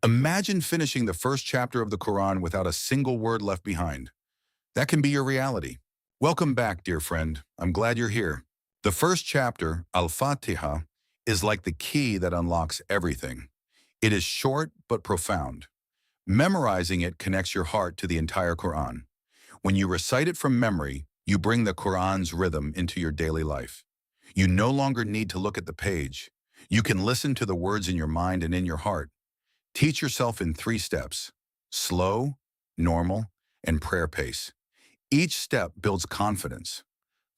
Imagine finishing the first chapter of the Quran without a single word left behind. That can be your reality. Welcome back, dear friend. I'm glad you're here. The first chapter, Al Fatiha, is like the key that unlocks everything. It is short but profound. Memorizing it connects your heart to the entire Quran. When you recite it from memory, you bring the Quran's rhythm into your daily life. You no longer need to look at the page. You can listen to the words in your mind and in your heart. Teach yourself in 3 steps: slow, normal, and prayer pace. Each step builds confidence.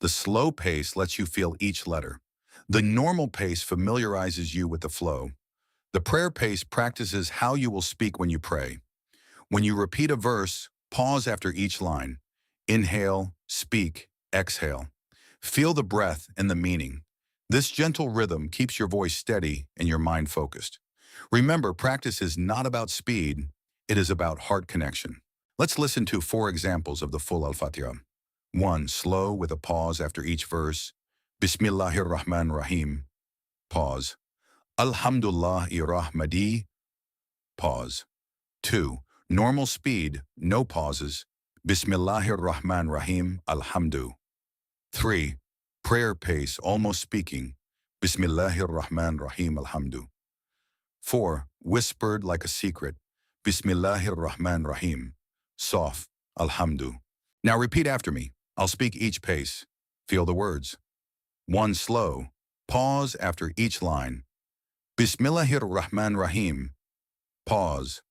The slow pace lets you feel each letter. The normal pace familiarizes you with the flow. The prayer pace practices how you will speak when you pray. When you repeat a verse, pause after each line. Inhale, speak, exhale. Feel the breath and the meaning. This gentle rhythm keeps your voice steady and your mind focused. Remember, practice is not about speed, it is about heart connection. Let's listen to 4 examples of the full Al-Fatiha. 1. Slow with a pause after each verse. Bismillahir-Rahman-Rahim. Pause. Alhamdulillahi-Rahmadi. Pause. 2. Normal speed, no pauses. Bismillahir-Rahman-Rahim. Alhamdu. 3. Prayer pace, almost speaking. Bismillahir-Rahman-Rahim. Alhamdu. 4. Whispered like a secret. Bismillahir-Rahman-Rahim. Soft. Alhamdu. Now repeat after me. I'll speak each pace. Feel the words. 1. Slow. Pause after each line. Bismillahir-Rahman-Rahim. Pause.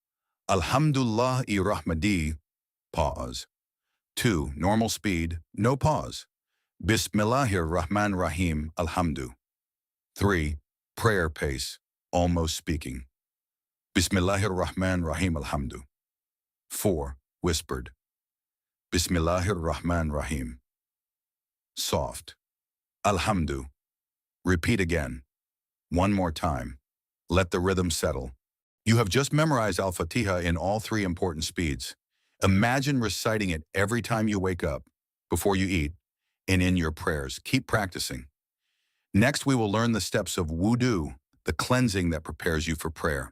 Alhamdulillahi-Rahmadi. Pause. 2. Normal speed. No pause. Bismillahir-Rahman-Rahim. Alhamdu. 3. Prayer pace. Almost speaking. Bismillahir-Rahman-Rahim. Alhamdu. 4. Whispered. Bismillahir-Rahman-Rahim. Soft. Alhamdu. Repeat again. 1 more time. Let the rhythm settle. You have just memorized Al-Fatiha in all 3 important speeds. Imagine reciting it every time you wake up, before you eat, and in your prayers. Keep practicing. Next, we will learn the steps of Wudu, the cleansing that prepares you for prayer.